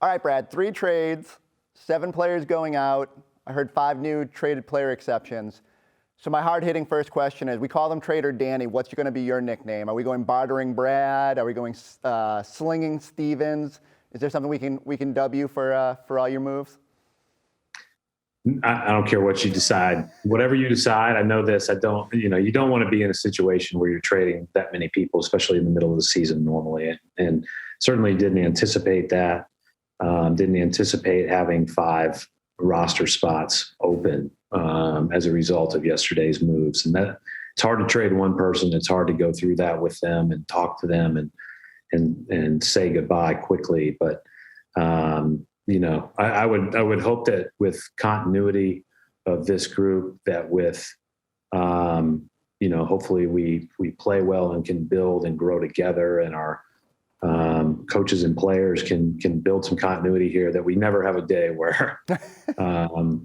All right, Brad, 3 trades, 7 players going out. I heard 5 new traded player exceptions. So my hard-hitting first question is, we call them Trader Danny. What's going to be your nickname? Are we going Bartering Brad? Are we going Slinging Stevens? Is there something we can dub you for all your moves? I don't care what you decide. Whatever you decide, I know this. You don't want to be in a situation where you're trading that many people, especially in the middle of the season normally. And certainly didn't anticipate that. Didn't anticipate having 5 roster spots open as a result of yesterday's moves. And that it's hard to trade one person. It's hard to go through that with them and talk to them and say goodbye quickly. But I would hope that with continuity of this group, that with hopefully we play well and can build and grow together, and our coaches and players can build some continuity here, that we never have a day where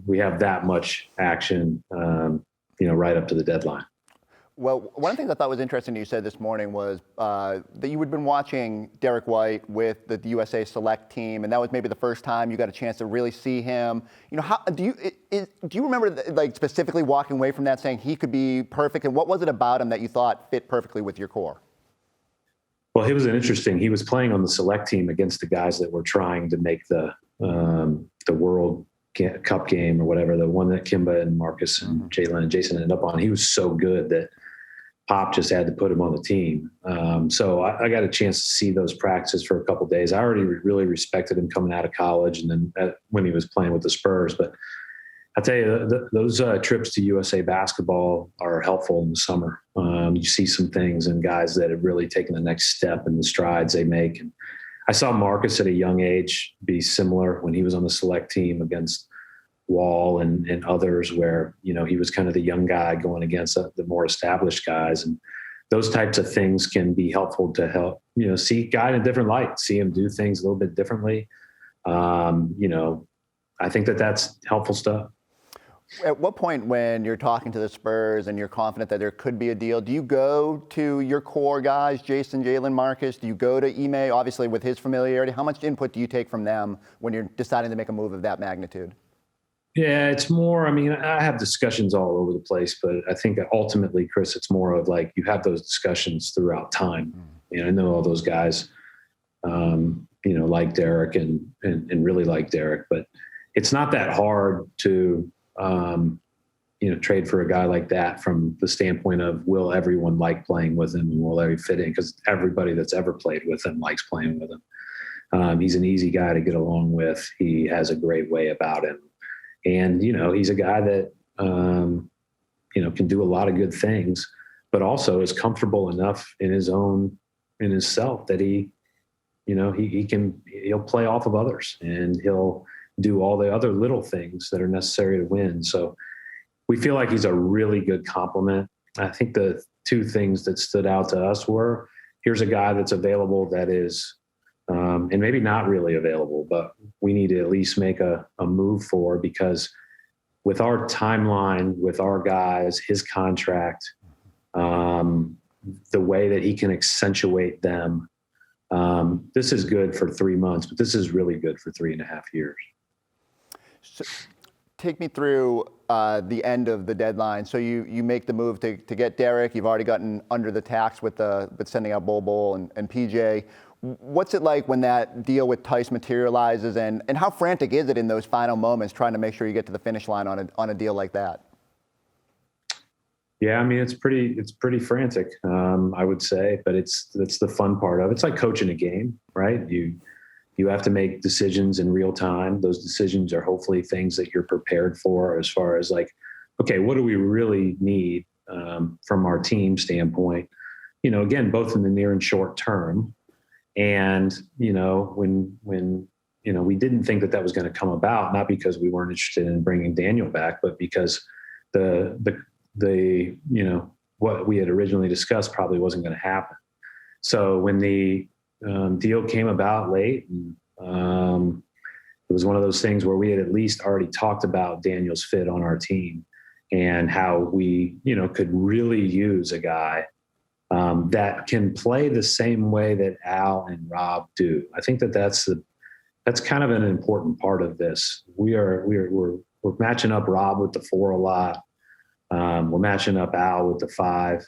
we have that much action, right up to the deadline. Well, one of the things I thought was interesting you said this morning was that you had been watching Derrick White with the USA Select team, and that was maybe the first time you got a chance to really see him. How do you remember specifically walking away from that saying he could be perfect, and what was it about him that you thought fit perfectly with your core? Well, he was playing on the Select team against the guys that were trying to make the World Cup game or whatever, the one that Kimba and Marcus and Jalen and Jason ended up on. He was so good that Pop just had to put him on the team. So I got a chance to see those practices for a couple of days. I already really respected him coming out of college and then when he was playing with the Spurs. But I'll tell you, those trips to USA basketball are helpful in the summer. You see some things in guys that have really taken the next step in the strides they make. And I saw Marcus at a young age be similar when he was on the Select team against Wall and others, where, he was kind of the young guy going against the more established guys. And those types of things can be helpful to help, see a guy in a different light, see him do things a little bit differently. I think that's helpful stuff. At what point when you're talking to the Spurs and you're confident that there could be a deal, do you go to your core guys, Jason, Jalen, Marcus? Do you go to Ime, obviously with his familiarity? How much input do you take from them when you're deciding to make a move of that magnitude? Yeah, it's more, I have discussions all over the place, but I think ultimately, Chris, it's more of like you have those discussions throughout time. I know all those guys, like Derrick and really like Derrick, but it's not that hard to, trade for a guy like that from the standpoint of, will everyone like playing with him and will they fit in? Because everybody that's ever played with him likes playing with him. He's an easy guy to get along with. He has a great way about him. And, he's a guy that, can do a lot of good things, but also is comfortable enough in his self that he'll play off of others and he'll do all the other little things that are necessary to win. So we feel like he's a really good complement. I think the 2 things that stood out to us were, here's a guy that's available that is, and maybe not really available, but we need to at least make a move for, because with our timeline, with our guys, his contract, the way that he can accentuate them, this is good for 3 months, but this is really good for 3.5 years. So, take me through the end of the deadline. So you make the move to get Derrick. You've already gotten under the tax with sending out Bol and PJ. What's it like when that deal with Theis materializes, and how frantic is it in those final moments trying to make sure you get to the finish line on a deal like that? Yeah, it's pretty frantic, I would say, but it's the fun part of it. It's like coaching a game, right? You have to make decisions in real time. Those decisions are hopefully things that you're prepared for, as far as like, okay, what do we really need from our team standpoint? Again, both in the near and short term. And, when we didn't think that was going to come about, not because we weren't interested in bringing Daniel back, but because the what we had originally discussed probably wasn't going to happen. So when the deal came about late, and, it was one of those things where we had at least already talked about Daniel's fit on our team and how we, could really use a guy that can play the same way that Al and Rob do. I think that's that's kind of an important part of this. We're matching up Rob with the 4 a lot. We're matching up Al with the 5.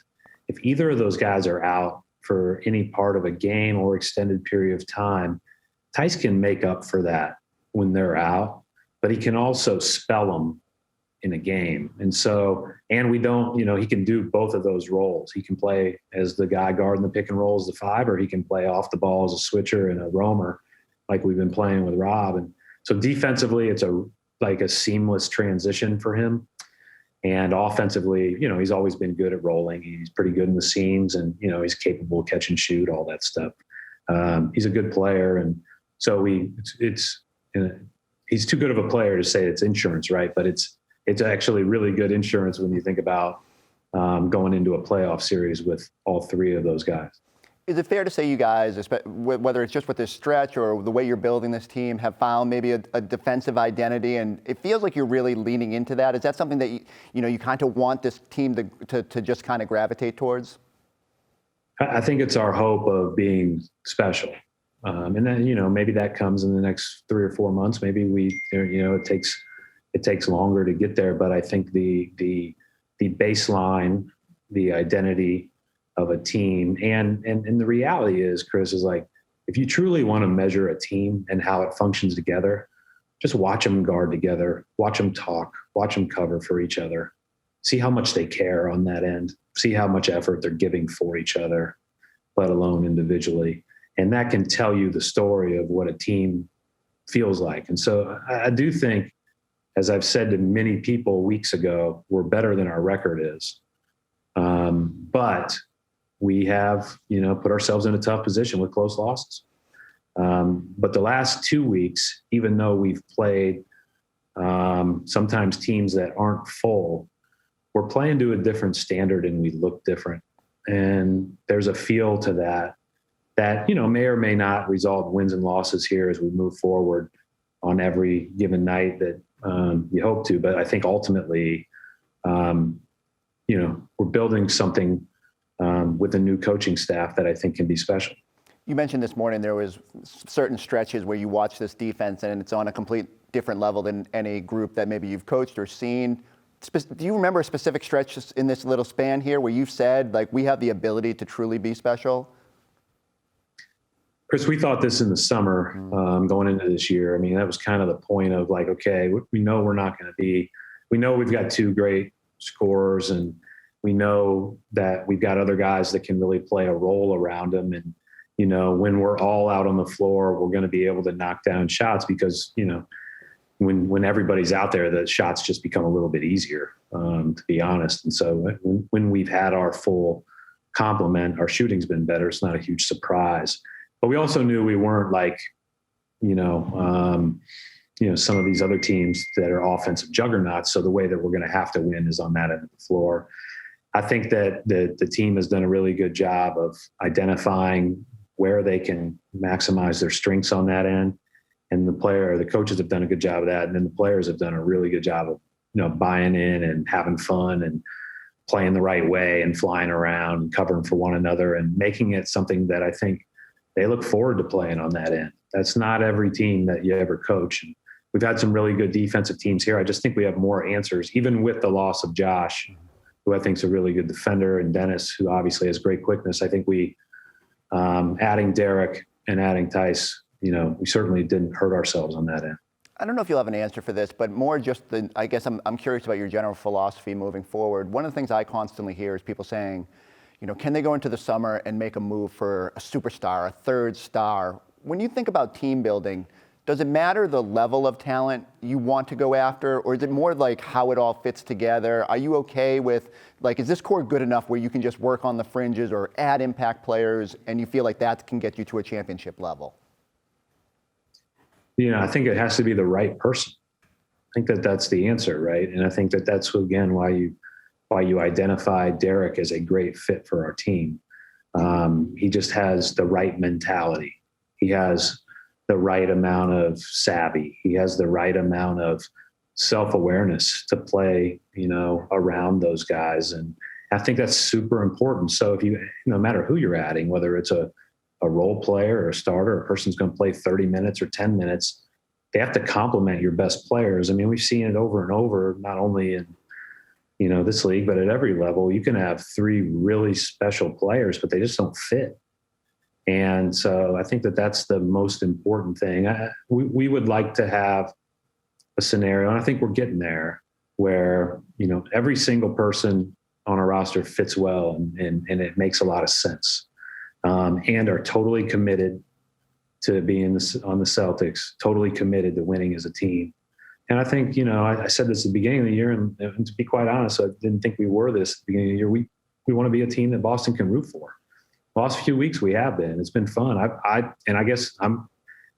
If either of those guys are out for any part of a game or extended period of time, Theis can make up for that when they're out, but he can also spell them in a game. And so, and we don't, he can do both of those roles. He can play as the guy guarding the pick and roll as the 5, or he can play off the ball as a switcher and a roamer like we've been playing with Rob. And so defensively, it's like a seamless transition for him. And offensively, he's always been good at rolling. He's pretty good in the seams, and, he's capable of catch and shoot, all that stuff. He's a good player. And so he's too good of a player to say it's insurance, right? But it's actually really good insurance when you think about going into a playoff series with all 3 of those guys. Is it fair to say you guys, whether it's just with this stretch or the way you're building this team, have found maybe a defensive identity, and it feels like you're really leaning into that? Is that something that you kind of want this team to just kind of gravitate towards? I think it's our hope of being special, and then maybe that comes in the next 3 or 4 months. Maybe it takes longer to get there, but I think the baseline, the identity of a team. And the reality is, Chris, is like, if you truly want to measure a team and how it functions together, just watch them guard together, watch them talk, watch them cover for each other, see how much they care on that end, see how much effort they're giving for each other, let alone individually. And that can tell you the story of what a team feels like. And so I do think, as I've said to many people weeks ago, we're better than our record is. But we have, put ourselves in a tough position with close losses. But the last 2 weeks, even though we've played sometimes teams that aren't full, we're playing to a different standard and we look different. And there's a feel to that may or may not result in wins and losses here as we move forward on every given night that you hope to. But I think ultimately, we're building something with a new coaching staff that I think can be special. You mentioned this morning there was certain stretches where you watch this defense and it's on a complete different level than any group that maybe you've coached or seen. Do you remember a specific stretch in this little span here where you've said, like, we have the ability to truly be special? Chris, we thought this in the summer going into this year. I mean, that was kind of the point of like, okay, we know we're not going to be, we know we've got 2 great scorers, and we know that we've got other guys that can really play a role around them. And, when we're all out on the floor, we're going to be able to knock down shots because, when everybody's out there, the shots just become a little bit easier, to be honest. And so when we've had our full complement, our shooting's been better. It's not a huge surprise. But we also knew we weren't like, some of these other teams that are offensive juggernauts. So the way that we're going to have to win is on that end of the floor. I think that the team has done a really good job of identifying where they can maximize their strengths on that end. And the coaches have done a good job of that. And then the players have done a really good job of, buying in and having fun and playing the right way and flying around and covering for one another and making it something that I think they look forward to playing on that end. That's not every team that you ever coach. And we've had some really good defensive teams here. I just think we have more answers, even with the loss of Josh, who I think is a really good defender, and Dennis, who obviously has great quickness. I think we, adding Derrick and adding Theis, we certainly didn't hurt ourselves on that end. I don't know if you'll have an answer for this, but more just I guess I'm curious about your general philosophy moving forward. One of the things I constantly hear is people saying, can they go into the summer and make a move for a superstar, a third star? When you think about team building, does it matter the level of talent you want to go after, or is it more like how it all fits together? Are you okay with, is this core good enough where you can just work on the fringes or add impact players and you feel like that can get you to a championship level? I think it has to be the right person. I think that that's the answer, right? And I think that that's, again, why you identify Derrick as a great fit for our team. He just has the right mentality. He has the right amount of savvy. He has the right amount of self-awareness to play, around those guys. And I think that's super important. So if no matter who you're adding, whether it's a a role player or a starter, a person's going to play 30 minutes or 10 minutes, they have to complement your best players. I mean, we've seen it over and over, not only in, this league, but at every level. You can have 3 really special players, but they just don't fit. And so I think that that's the most important thing. We would like to have a scenario, and I think we're getting there, where, every single person on a roster fits well and it makes a lot of sense, and are totally committed to being on the Celtics, totally committed to winning as a team. And I think, I said this at the beginning of the year, and to be quite honest, I didn't think we were this at the beginning of the year. We want to be a team that Boston can root for. The last few weeks we have been. It's been fun. I guess I'm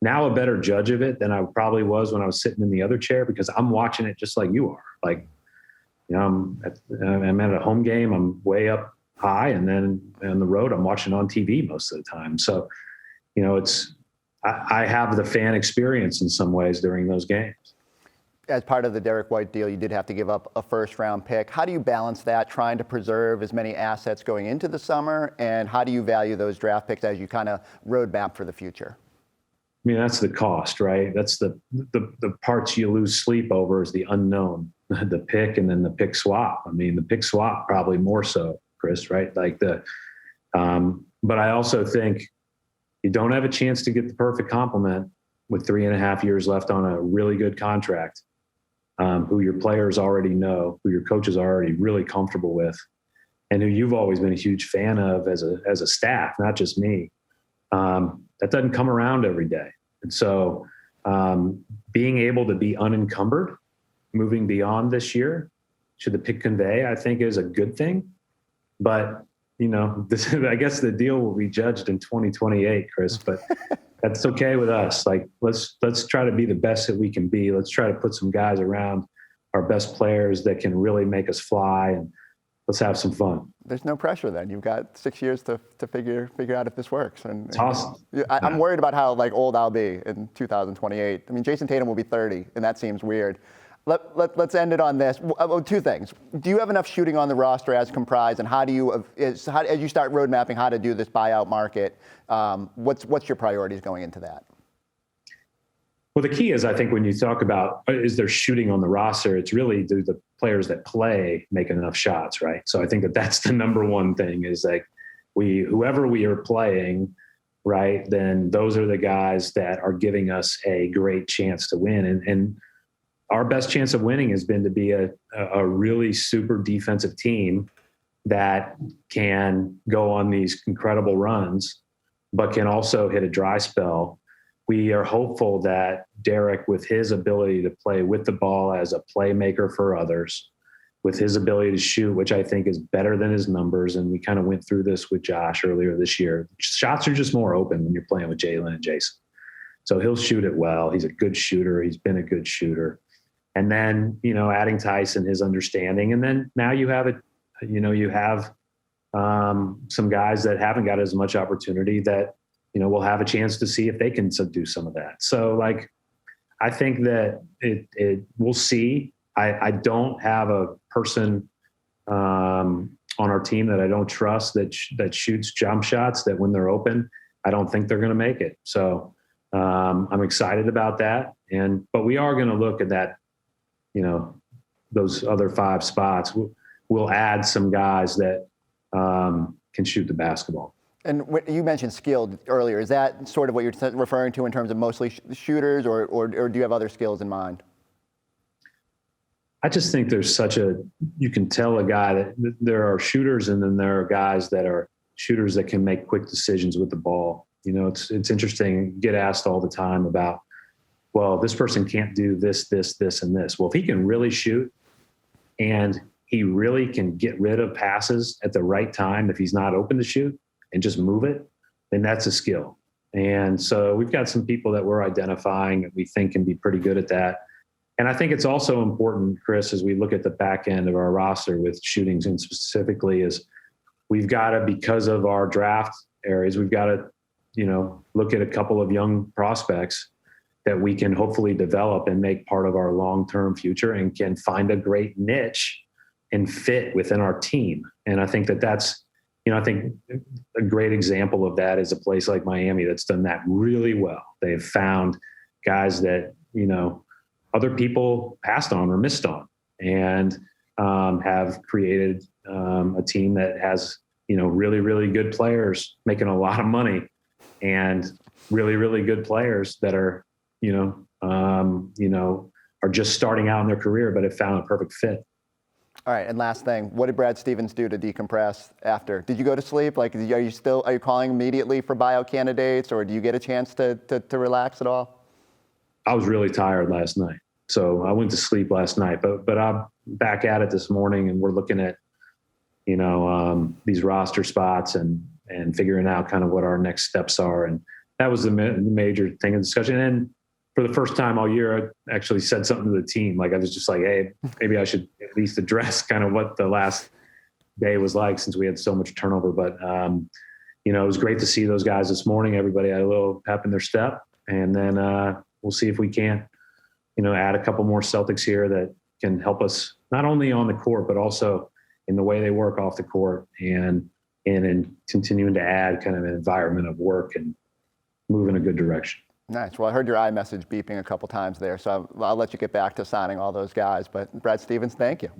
now a better judge of it than I probably was when I was sitting in the other chair, because I'm watching it just like you are. Like, I'm at a home game, I'm way up high, and then on the road, I'm watching on TV most of the time. So, I have the fan experience in some ways during those games. As part of the Derrick White deal, you did have to give up a first-round pick. How do you balance that, trying to preserve as many assets going into the summer, and how do you value those draft picks as you kind of roadmap for the future? I mean, that's the cost, right? That's the parts you lose sleep over is the unknown, the pick, and then the pick swap. I mean, the pick swap probably more so, Chris, right? Like but I also think you don't have a chance to get the perfect complement with 3.5 years left on a really good contract, who your players already know, who your coaches are already really comfortable with, and who you've always been a huge fan of as a staff, not just me. That doesn't come around every day. And so being able to be unencumbered, moving beyond this year, should the pick convey, I think is a good thing. But, I guess the deal will be judged in 2028, Chris, but that's okay with us. Like, let's try to be the best that we can be. Let's try to put some guys around our best players that can really make us fly, and let's have some fun. There's no pressure then. You've got 6 years to figure out if this works. And it's awesome. I'm worried about how old I'll be in 2028. I mean, Jason Tatum will be 30, and that seems weird. Let's end it on this. 2 things. Do you have enough shooting on the roster as comprised, and how do you, as you start road mapping how to do this buyout market, what's your priorities going into that? Well, the key is, I think, when you talk about is there shooting on the roster, it's really, do the players that play make enough shots, right? So I think that that's the number one thing, is like whoever we are playing, right, then those are the guys that are giving us a great chance to win. And our best chance of winning has been to be a really super defensive team that can go on these incredible runs, but can also hit a dry spell. We are hopeful that Derrick, with his ability to play with the ball as a playmaker for others, with his ability to shoot, which I think is better than his numbers, and we kind of went through this with Josh earlier this year, shots are just more open when you're playing with Jalen and Jason. So he'll shoot it well. He's a good shooter. He's been a good shooter. And then, adding Theis and his understanding. And then now you have some guys that haven't got as much opportunity that, we'll have a chance to see if they can do some of that. So, I think that we'll see. I don't have a person on our team that I don't trust that shoots jump shots that when they're open, I don't think they're going to make it. So I'm excited about that. But we are going to look at that, those other 5 spots. We'll add some guys that can shoot the basketball. And you mentioned skilled earlier. Is that sort of what you're referring to in terms of mostly shooters, or do you have other skills in mind? I just think there's you can tell a guy that there are shooters, and then there are guys that are shooters that can make quick decisions with the ball. It's interesting. You get asked all the time about, well, this person can't do this, this, this, and this. Well, if he can really shoot, and he really can get rid of passes at the right time if he's not open to shoot and just move it, then that's a skill. And so we've got some people that we're identifying that we think can be pretty good at that. And I think it's also important, Chris, as we look at the back end of our roster with shootings, and specifically, is we've got to, because of our draft areas, we've got to, look at a couple of young prospects that we can hopefully develop and make part of our long-term future, and can find a great niche and fit within our team. And I think that that's I think a great example of that is a place like Miami that's done that really well. They've found guys that, other people passed on or missed on, and have created a team that has, really, really good players making a lot of money, and really, really good players that are, are just starting out in their career, but have found a perfect fit. All right, and last thing, what did Brad Stevens do to decompress after? Did you go to sleep? Like, are you calling immediately for buyout candidates, or do you get a chance to relax at all? I was really tired last night, so I went to sleep last night. But I'm back at it this morning, and we're looking at, these roster spots and figuring out kind of what our next steps are. And that was the major thing in discussion. And for the first time all year, I actually said something to the team. Like, I was just like, hey, maybe I should at least address kind of what the last day was like, since we had so much turnover. But, it was great to see those guys this morning. Everybody had a little pep in their step. And then we'll see if we can't, add a couple more Celtics here that can help us not only on the court, but also in the way they work off the court, and in continuing to add kind of an environment of work and move in a good direction. Nice. Well, I heard your iMessage beeping a couple times there, so I'll let you get back to signing all those guys. But Brad Stevens, thank you.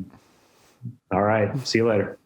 All right. See you later.